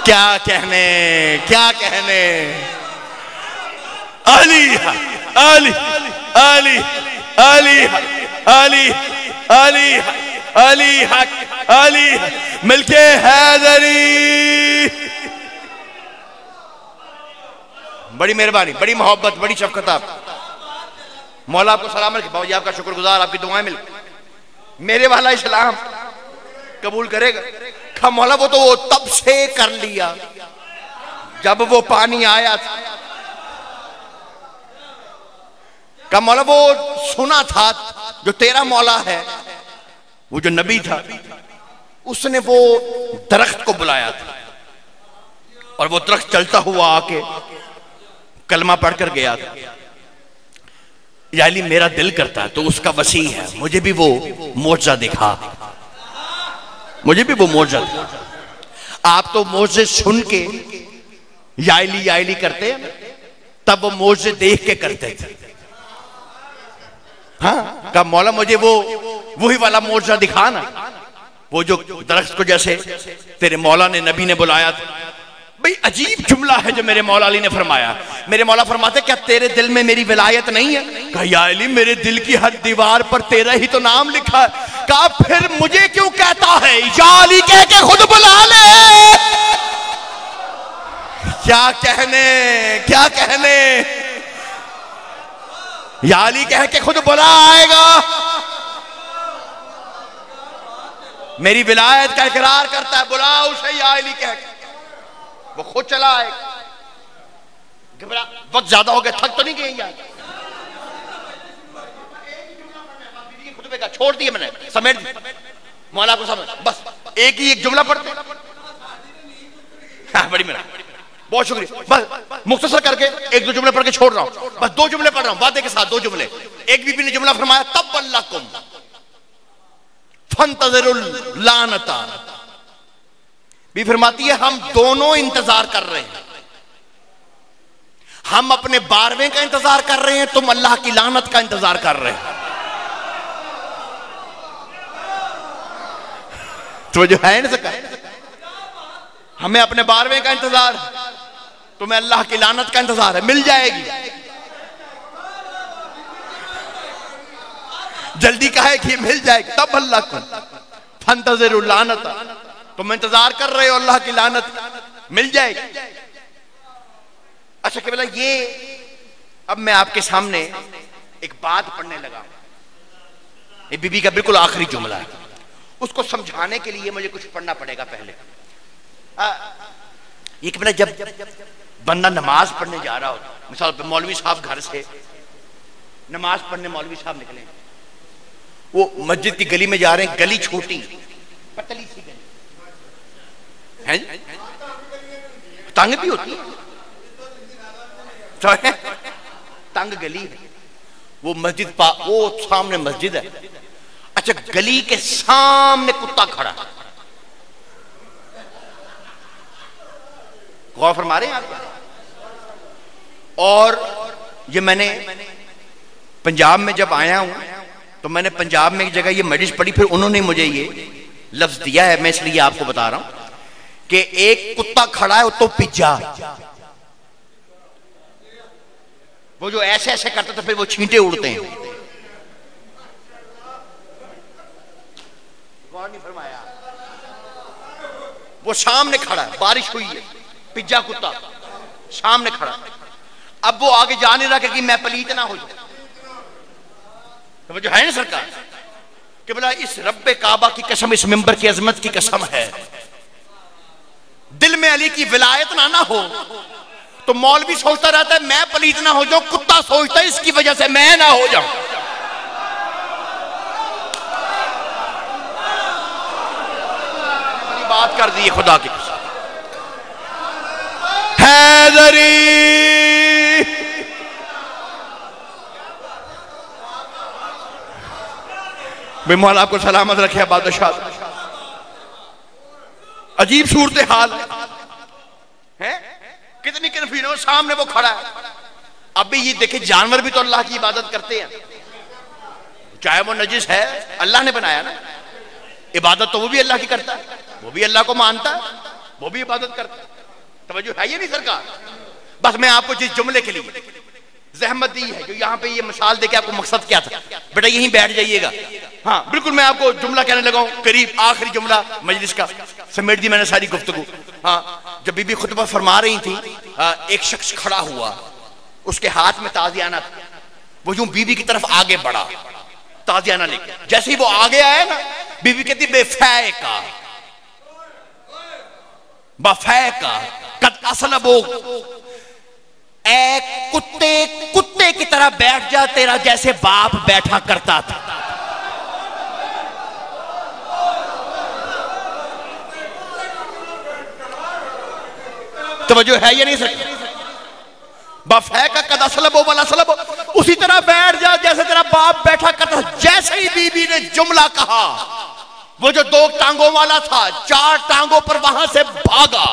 क्या कहने, क्या कहने, अली अली अली अली अली अली अली हक अली मिलके हैदरी। बड़ी मेहरबानी, बड़ी मोहब्बत, बड़ी शफकत आप। मौला आपको सलाम रखे। बाबा जी आपका शुक्रगुजार, आपकी दुआएं मिल। मेरे वाला इस्लाम कबूल करेगा। खा मौला वो तो वो तब से कर लिया जब वो पानी आया था। का मौला वो सुना था जो तेरा मौला है, वो जो नबी था, उसने वो दरख्त को बुलाया था और वो दरख्त चलता हुआ आके कलमा पढ़कर गया था। याली मेरा दिल करता है तो उसका वसी है, मुझे भी वो मोजा दिखा, मुझे भी वो मोजा दिखा। आप तो मोजे सुन के याली याली करते हैं, तब वो मोजे देख के करते थे। हाँ का मौला मुझे वो वही वाला मोजा दिखा ना, वो जो दरख्त को जैसे तेरे मौला ने नबी ने बुलाया था। भाई अजीब जुमला है जो मेरे मौला अली ने फरमाया। मेरे मौला फरमाते क्या तेरे दिल में मेरी विलायत नहीं है? कहा या अली मेरे दिल की हर दीवार पर तेरा ही तो नाम लिखा है। कहा फिर मुझे क्यों कहता है या अली कह के खुद बुला ले। क्या कहने, क्या कहने, या अली कह के खुद बुला आएगा। मेरी विलायत का इकरार करता है, बुला उसे या अली कह के, वो खुद चला आएगा। घबरा, वक्त ज्यादा हो गया, थक तो नहीं गए यार। खुतबे का छोड़ दिया मैंने, समेट दिया मौला को समझ, बस एक ही एक जुमला पढ़ते। हाँ बड़ी मेरा बहुत शुक्रिया। बस मुख्तसर करके एक दो जुमले पढ़ के छोड़ रहा हूं, बस दो जुमले पढ़ रहा हूं वादे के साथ। दो जुमले, एक बीबी ने जुमला फरमाया तब अल्लाकुम फंतज़िरुल लानता। भी फरमाती है हम दोनों इंतजार कर रहे हैं, हम अपने 12वें का इंतजार कर रहे हैं, तुम अल्लाह की लानत का इंतजार कर रहे हैं। तो जो है ना सका, हमें अपने 12वें का इंतजार, तुम्हें अल्लाह की लानत का इंतजार है। मिल जाएगी, जल्दी कहे कि मिल जाएगी। तब अल्लाह को फंतज़िरुल लानता, तुम इंतजार कर रहे हो अल्लाह की लानत, मिल जाएगी। अच्छा केवल ये, अब मैं आपके सामने एक बात पढ़ने लगा, ये बीबी का बिल्कुल आखिरी जुमला है, उसको समझाने के लिए मुझे कुछ पढ़ना पड़ेगा पहले। ये कि जब बंदा नमाज पढ़ने जा रहा हो, मिसाल पे मौलवी साहब घर से नमाज पढ़ने मौलवी साहब निकले, वो मस्जिद की गली में जा रहे हैं, गली छोटी पतली सी गली है, तंग भी होती है, तंग गली है, वो मस्जिद वो सामने मस्जिद है। अच्छा, गली के सामने कुत्ता खड़ा, गौर फरमा रहे हैं आप? और ये मैंने पंजाब में जब आया हूं तो मैंने पंजाब में एक जगह ये मजलिस पढ़ी, फिर उन्होंने मुझे ये लफ्ज दिया है, मैं इसलिए आपको बता रहा हूं कि एक कुत्ता खड़ा है तो पिज्जा, वो जो ऐसे ऐसे करते तो फिर वो छींटे उड़ते हैं। गौर नहीं फरमाया? वो सामने खड़ा है, बारिश हुई है, पिज्जा कुत्ता सामने खड़ा, अब वो आगे जा नहीं रहा कि मैं पलीत ना हो जाऊं। तो जो है ना सरकार कि बोला इस रब्बे काबा की कसम, इस मिंबर की अजमत की कसम है, दिल में अली की विलायत ना हो तो मौलवी सोचता रहता है मैं पलीत ना हो जाऊं, कुत्ता सोचता है इसकी वजह से मैं ना हो जाऊं। बात कर दी खुदा की कसम। हैदरी बेमौल आपको सलामत रखे बादशाह। अजीब सूरत हाल है, कितनी कन्फ्यूजन, सामने वो खड़ा है। अभी ये देखिए जानवर भी तो अल्लाह की इबादत करते हैं, चाहे वो नजिस है, अल्लाह ने बनाया ना, इबादत तो वो भी अल्लाह की करता है, वो भी अल्लाह को मानता है, वो भी इबादत करता है। तवज्जो है ये नहीं सरकार? बस मैं आपको जिस जुमले के लिए जहमत दी है, जो यहाँ पे ये मिसाल देके आपको मकसद क्या था, बेटा यहीं बैठ जाइएगा। हाँ बिल्कुल, मैं आपको जुमला कहने लगा हूँ, करीब आखिरी जुमला मजलिस का, समेट दी मैंने सारी गुफ्तगू। हाँ, जब बीबी खुतबा फरमा रही थी, एक शख्स खड़ा हुआ, उसके हाथ में ताजियाना था, वो यूं बीबी की तरफ आगे बढ़ा ताजियाना लेके, जैसे ही वो आगे आया ना, बीबी कहती बेफै का बफै का कद असल वो कुत्ते की तरह बैठ जा तेरा जैसे बाप बैठा करता था। तवज्जो है ये नहीं सकती? बफै का कद असलबो वाला सलबो, उसी तरह बैठ जा जैसे तेरा बाप बैठा करता। जैसे ही बीबी ने जुमला कहा, वो जो 2 टांगों वाला था 4 टांगों पर वहां से भागा,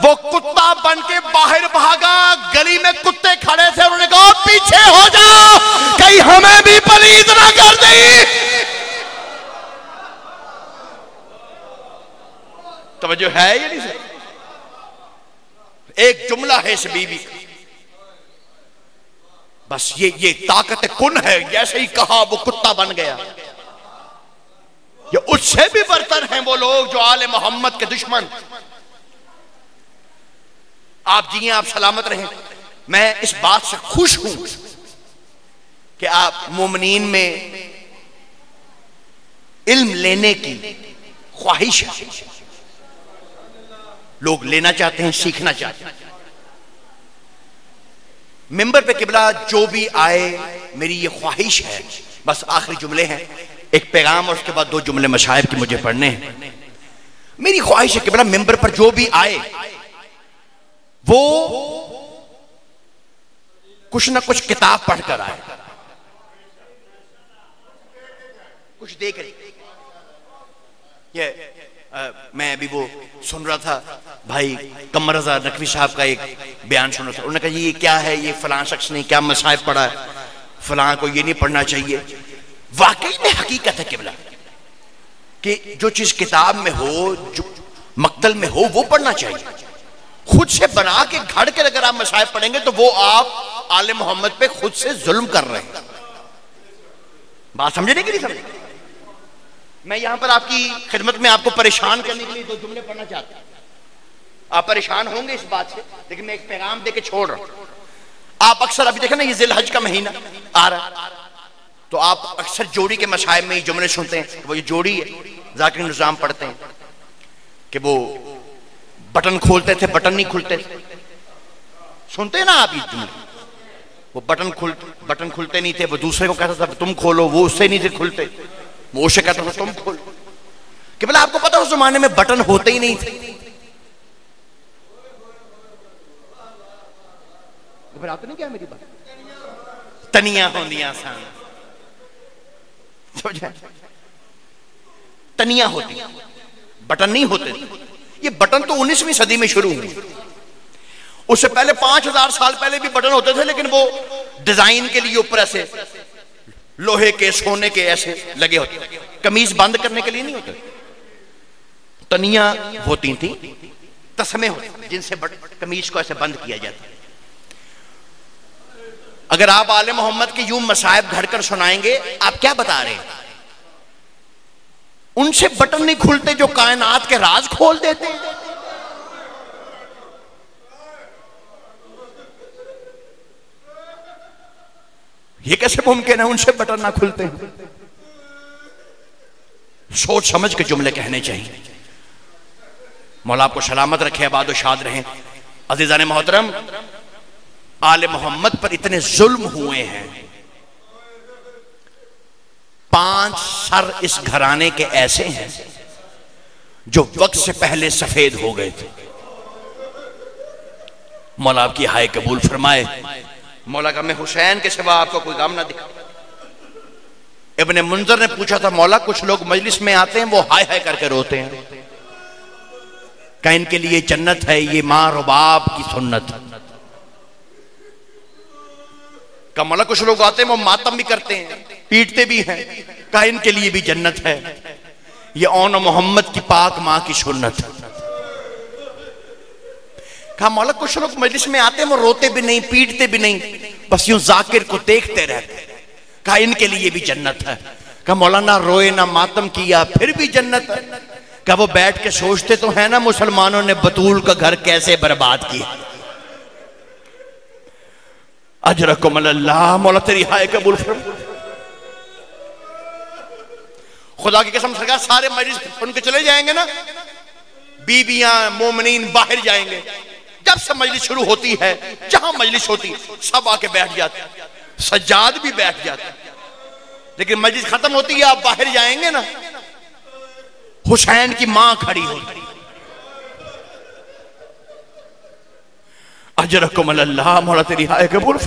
वो कुत्ता बन के बाहर भागा। गली में कुत्ते खड़े थे, उन्होंने कहा पीछे हो जाओ, कहीं हमें भी पलीत ना कर दी। तवज्जो है ये नहीं सर? एक जुमला है इस बीबी का, बस ये ताकत कुन है, जैसे ही कहा वो कुत्ता बन गया। ये उससे भी बर्तर हैं वो लोग जो आले मोहम्मद के दुश्मन। आप जिए, आप सलामत रहें। मैं इस बात से खुश हूं कि आप मोमिनीन में इल्म लेने की ख्वाहिश है, लोग लेना चाहते हैं, सीखना चाहते हैं। मिंबर पे किबला जो भी आए, मेरी ये ख्वाहिश है, बस आखिरी जुमले हैं, एक पैगाम और उसके बाद 2 जुमले मशाइब के मुझे पढ़ने हैं। मेरी ख्वाहिश है किबला मिंबर पर जो भी आए वो कुछ ना कुछ किताब पढ़कर आए, कुछ देख रही। मैं अभी वो सुन रहा था, भाई कमर रजा नकवी साहब का एक बयान सुन रहा था। उन्होंने कहा ये क्या है, ये फलां शख्स ने क्या मसाइब पढ़ा है, फलां को ये नहीं पढ़ना चाहिए। वाकई में हकीकत है किबला कि जो चीज किताब में हो, जो मक्तल में हो, वो पढ़ना चाहिए। खुद से बना के घड़ के अगर आप मसाइब पढ़ेंगे तो वो आप आले मोहम्मद पे खुद से जुल्म कर रहे हैं। बात समझने की नहीं समझे? मैं यहां पर आपकी खिदमत में आपको परेशान करने के लिए 2 जुमले पढ़ना चाहता हूं। आप परेशान होंगे इस बात से, लेकिन मैं एक पैगाम देके छोड़ रहा हूं। आप अक्सर अभी देखें ना, ये जिल हज का महीना आ रहा, तो आप अक्सर जोड़ी के मसाइब में ये जुमले सुनते हैं। वो ये जोड़ी है, जाकिर निजाम पढ़ते हैं कि वो बटन खोलते थे, बटन नहीं खुलते थे। सुनते हैं ना आप ये जुमले? वो बटन खुलते नहीं थे, वो दूसरे को कहता था तुम खोलो, वो उससे नहीं थे खुलते, वो उससे कहता था तुम खोलो। कि बोला आपको पता उस जमाने में बटन होते ही नहीं थे। घबराते नहीं क्या मेरी बात? तनिया होंदियां सन, तनिया होती, बटन नहीं होते। ये बटन तो 19वीं सदी में शुरू हुए, उससे पहले 5000 साल पहले भी बटन होते थे, लेकिन वो डिजाइन के लिए ऊपर ऐसे लोहे के सोने के ऐसे लगे होते, कमीज बंद करने के लिए नहीं होते। तनिया होती थी, तस्मे होते जिनसे कमीज को ऐसे बंद किया जाता। अगर आप आले मोहम्मद के यूं मसाइब घड़कर सुनाएंगे, आप क्या बता रहे हैं? उनसे बटन नहीं खुलते जो कायनात के राज खोल देते हैं। ये कैसे मुमकिन है उनसे बटन ना खुलते हैं? सोच समझ के जुमले कहने चाहिए। मौला आपको सलामत रखे, आबाद और शाद रहें। अजीजान मोहतरम, आले मोहम्मद पर इतने जुल्म हुए हैं। 5 सर इस घराने के ऐसे हैं जो वक्त से पहले सफेद हो गए थे। मौला आपकी हाय कबूल फरमाए। मौला का मैं हुसैन के सिवा आपको कोई गम ना दिखा। इब्ने मुंजर ने पूछा था, मौला कुछ लोग मजलिस में आते हैं वो हाय हाय करके रोते हैं, क्या इनके लिए जन्नत है? ये मां और बाप की सुन्नत। का मौला कुछ लोग आते हैं वो मातम भी करते हैं, पीटते भी हैं, कहा इनके लिए भी जन्नत है, ये औन मोहम्मद की पाक मां की सुन्नत है। कहा मौला कुछ लोग मजलिस में आते हैं वो रोते भी नहीं, पीटते भी नहीं, बस यूं जाकिर को देखते रहते, कहा इनके लिए भी जन्नत है। कहा मौला ना रोए ना मातम किया फिर भी जन्नत है। कहा वो बैठ के सोचते तो है ना मुसलमानों ने बतूल का घर कैसे बर्बाद किया। अजरकुम अल्लाह, मौला तेरी हाय कबूल फरमा। खुदा की कसम सरकार सारे मजलिस सुन के चले जाएंगे ना, बीबियां मोमिनीन बाहर जाएंगे। जब से मजलिस शुरू होती है, जहां मजलिस होती सब आके बैठ जाते, सज्जाद भी बैठ जाते, लेकिन मजलिस खत्म होती है, आप बाहर जाएंगे ना, हुसैन की मां खड़ी होती। अजरकुम अल्लाह, मौला तेरी हाय कबूल।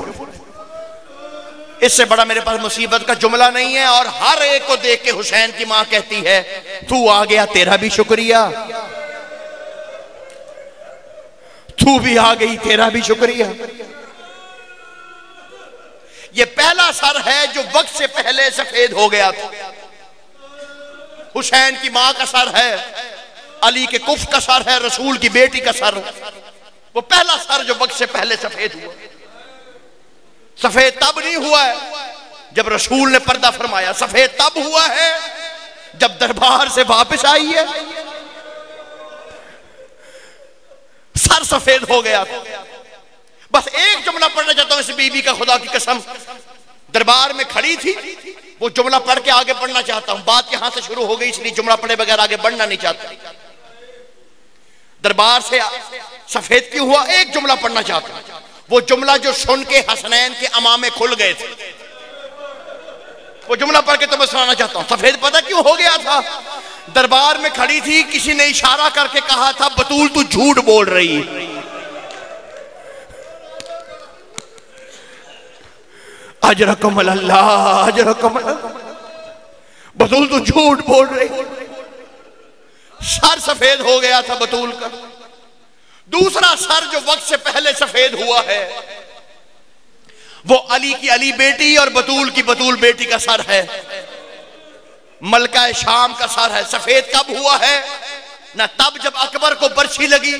इससे बड़ा मेरे पास मुसीबत का जुमला नहीं है। और हर एक को देख के हुसैन की मां कहती है तू आ गया, तेरा भी शुक्रिया, तू भी आ गई, तेरा भी शुक्रिया। ये पहला सर है जो वक्त से पहले सफेद हो गया था। हुसैन की मां का सर है, अली के कुफ का सर है, रसूल की बेटी का सर है। वो पहला सर जो वक्त से पहले सफेद हुआ। सफेद तब नहीं हुआ है जब रसूल ने पर्दा फरमाया, सफेद तब हुआ है जब दरबार से वापस आई है, सर सफेद हो गया। बस एक जुमला पढ़ना चाहता हूं इस बीबी का, खुदा की कसम दरबार में खड़ी थी, वो जुमला पढ़ के आगे बढ़ना चाहता हूं। बात यहां से शुरू हो गई इसलिए जुमला पढ़े बगैर आगे बढ़ना नहीं चाहता। दरबार से सफेद क्यों हुआ, एक जुमला पढ़ना चाहता हूं। वो जुमला जो सुन के हसनैन के अमामे खुल गए थे, वो जुमला पढ़ के तो मैं सुनाना चाहता हूं। सफेद पता क्यों हो गया था? दरबार में खड़ी थी, किसी ने इशारा करके कहा था बतूल तू झूठ बोल रही। अजरकुम अल्लाह, अजरकुम बतूल तू झूठ बोल रही। सर सफेद हो गया था बतूल का। दूसरा सर जो वक्त से पहले सफेद हुआ है वो अली की अली बेटी और बतूल की बतूल बेटी का सर है, मलका शाम का सर है। सफेद कब हुआ है? ना तब जब अकबर को बर्छी लगी,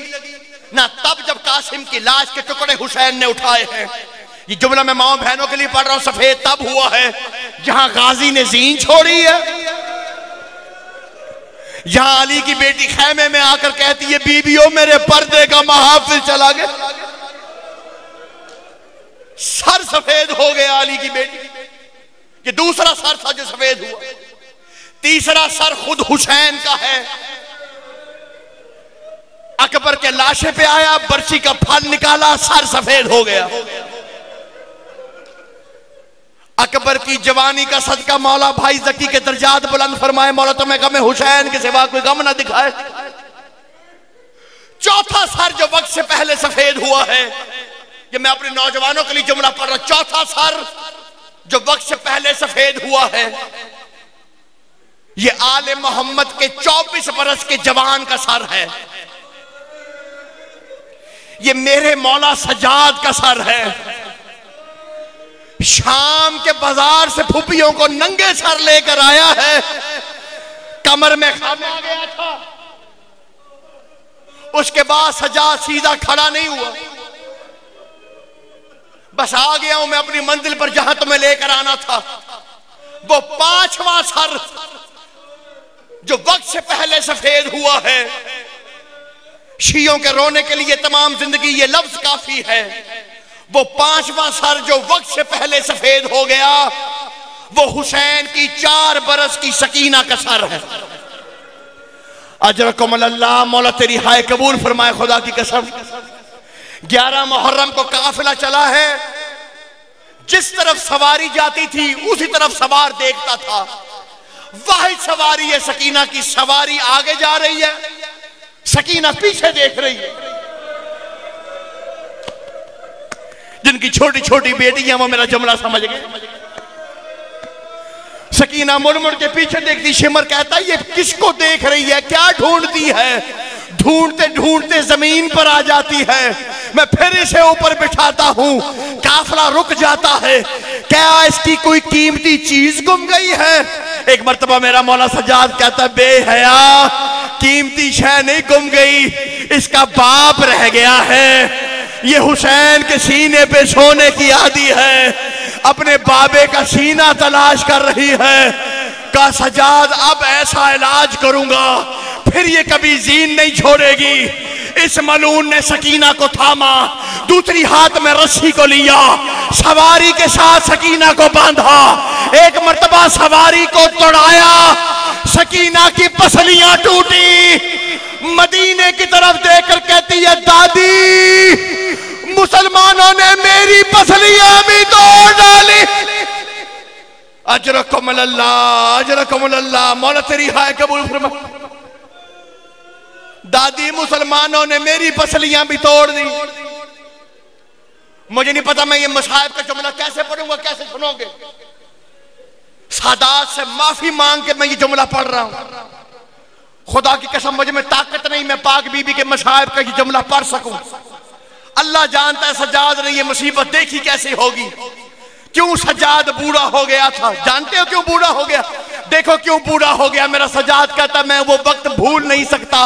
ना तब जब कासिम की लाश के टुकड़े हुसैन ने उठाए हैं। ये जुमला मैं माओ बहनों के लिए पढ़ रहा हूं। सफेद तब हुआ है जहां गाजी ने जीन छोड़ी है, जहां अली की बेटी खैमे में आकर कहती है बीबियों मेरे पर्दे का महाफिल चला गया। सर सफेद हो गया अली की बेटी। ये दूसरा सर था जो सफेद हुआ। तीसरा सर खुद हुसैन का है। अकबर के लाशे पे आया, बर्छी का फल निकाला, सर सफेद हो गया। अकबर की जवानी का सदका मौला भाई जकी के दर्जात बुलंद फरमाए। मौला तुम्हें गम हुसैन के सिवा कोई गम ना दिखाए। चौथा सर जो वक्त से पहले सफेद हुआ है, ये मैं अपने नौजवानों के लिए जुमला पढ़ रहा। चौथा सर जो वक्त से पहले सफेद हुआ है, ये आले मोहम्मद के 24 बरस के जवान का सर है। ये मेरे मौला सज्जाद का सर है। शाम के बाजार से फूफियों को नंगे सर लेकर आया है। कमर में खाना आ गया था। उसके बाद सज्जाद सीधा खड़ा नहीं हुआ, बस आ गया हूं मैं अपनी मंजिल पर जहां तुम्हें लेकर आना था। वो 5वां सर जो वक्त से पहले सफेद हुआ है। शियों के रोने के लिए तमाम जिंदगी ये लफ्ज काफी है। वो 5वां सर जो वक्त से पहले सफेद हो गया, वो हुसैन की 4 बरस की सकीना का सर है। अजरकुमुल्लाह, मौला तेरी हाय कबूल फरमाए। खुदा की कसम 11 मुहर्रम को काफिला चला है। जिस तरफ सवारी जाती थी उसी तरफ सवार देखता था। वाहिद सवारी है सकीना की। सवारी आगे जा रही है, सकीना पीछे देख रही है। जिनकी छोटी छोटी बेटियां वो मेरा जुमला समझ गए। सकीना मुड़ मुड़ के पीछे देखती। शिमर कहता ये किसको देख रही है, क्या ढूंढती है? ढूंढते ढूंढते जमीन पर आ जाती है। मैं फिर इसे ऊपर बिठाता हूं। काफिला रुक जाता है। क्या इसकी कोई कीमती चीज गुम गई है? एक मर्तबा मेरा मौला सज्जाद कहता बेहया, कीमती शय नहीं गुम गई, इसका बाप रह गया है। ये हुसैन के सीने पे सोने की आदी है, अपने बाबे का सीना तलाश कर रही है। का सज्जाद अब ऐसा इलाज करूंगा फिर ये कभी जीन नहीं छोड़ेगी। इस मलून ने सकीना को थामा, दूसरी हाथ में रस्सी को लिया, सवारी के साथ सकीना को बांधा। एक मर्तबा सवारी को तोड़ाया, सकीना की पसलियां टूटी। मदीने की तरफ देखकर कहती है दादी, मुसलमानों ने मेरी पसलियां भी तोड़ डाली। अजरकुमुल्लाह, अजरकुमुल्लाह, मौला तेरी हाय कबूल फरमा। दादी, मुसलमानों ने मेरी पसलियां भी तोड़ दी। मुझे नहीं पता मैं ये मसाहिब का जुमला कैसे पढ़ूंगा, कैसे सुनोगे। सादात से माफी मांग के मैं ये जुमला पढ़ रहा हूं। खुदा की कसम मुझे में ताकत नहीं मैं पाक बीबी के मसाहिब का ये जुमला पढ़ सकूं। अल्लाह जानता है सज्जाद ने ये मुसीबत देखी कैसे होगी। क्यों सज्जाद बूढ़ा हो गया था? जानते हो क्यों बूढ़ा हो गया? देखो क्यों बूढ़ा हो गया। मेरा सज्जाद कहता मैं वो वक्त भूल नहीं सकता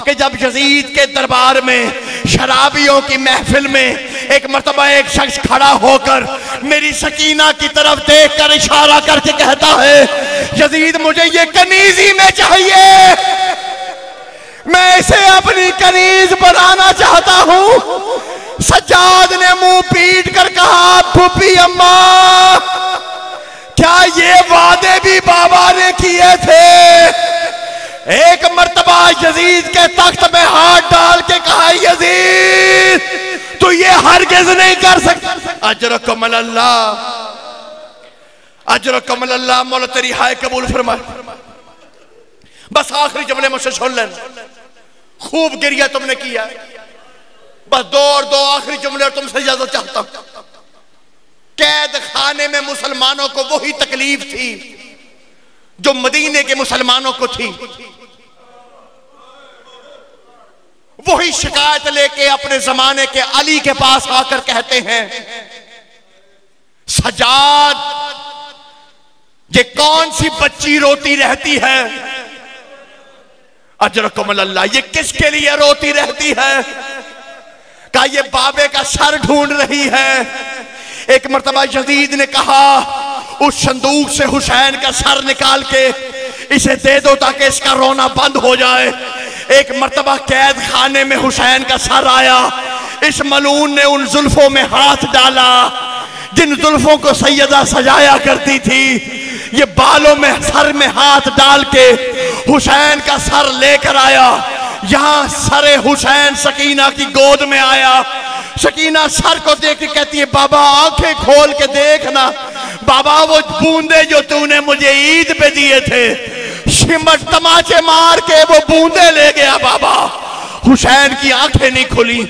कि जब यजीद के दरबार में शराबियों की महफिल में एक मर्तबा एक शख्स खड़ा होकर मेरी सकीना की तरफ देखकर इशारा करके कहता है यजीद मुझे ये कनीजी में चाहिए, मैं इसे अपनी कनीज बनाना चाहता हूं। सज्जाद ने मुंह पीट कर कहा फूफी अम्मा, क्या ये वादे भी बाबा ने किए थे? एक मर्तबा यजीद के तख्त में हाथ डाल के कहा यजीद तू ये हरगिज नहीं कर सकता। अजरकुमुल्लाह, अजरकुमुल्लाह, मौला तेरी हाय कबूल फरमाए। बस आखिरी जुमले मुझसे सुन लेना। खूब गिरिया तुमने किया, बस दो और दो आखिरी जुमले और तुमसे इजाजत चाहता हूं। कैद खाने में मुसलमानों को वही तकलीफ थी जो मदीने के मुसलमानों को थी। वही शिकायत लेके अपने जमाने के अली के पास आकर कहते हैं सज्जाद ये कौन सी बच्ची रोती रहती है? अजरकुमुल्लाह, ये किसके लिए रोती रहती है? का ये बाबे का सर ढूंढ रही है। एक मर्तबा यजीद ने कहा उस संदूक से हुसैन का सर निकाल के इसे दे दो ताकि इसका रोना बंद हो जाए। एक मर्तबा कैद खाने में हुसैन का सर आया। इस मलून ने उन जुल्फों में हाथ डाला जिन जुल्फों को सैयदा सजाया करती थी। ये बालों में सर में हाथ डाल के हुसैन का सर लेकर आया। यहां सरे हुसैन सकीना की गोद में आया। सकीना सर को देख के कहती है बाबा आंखें खोल के देखना, बाबा वो बूंदे जो तूने मुझे ईद पे दिए थे, शिमर तमाचे मार के वो बूंदे ले गया बाबा। हुसैन की आंखें नहीं खुली।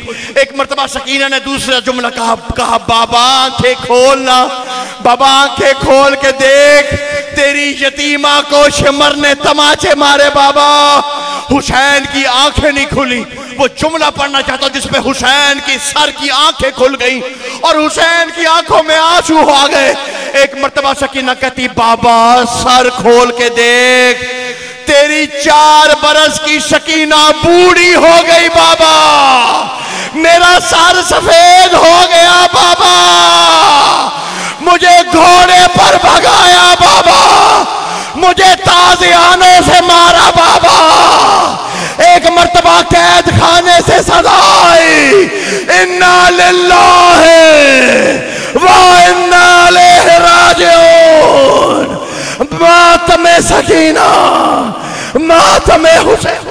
एक मर्तबा सकीना ने दूसरा जुमला कहा बाबा आंखें खोलना, बाबा आंखें खोल के देख, तेरी यतीमा को शिमर ने तमाचे मारे बाबा। हुसैन की आंखें नहीं खुली। वो जुमला पढ़ना चाहता हूं जिसपे हुसैन की सर की आंखें खुल गई और हुसैन की आंखों में आंसू आ गए। एक मर्तबा सकीना कहती बाबा सर खोल के देख, तेरी 4 बरस की सकीना बूढ़ी हो गई बाबा, मेरा सर सफेद हो गया बाबा, मुझे घोड़े पर भगाया बाबा, मुझे ताज़ियानों से मारा बाबा, एक मर्तबा कैद खाने से सजा आई, इन्ना लिल्लाहि व इन्ना इलैहि राजिऊन। मातमे सकीना, मातमे हुसैन।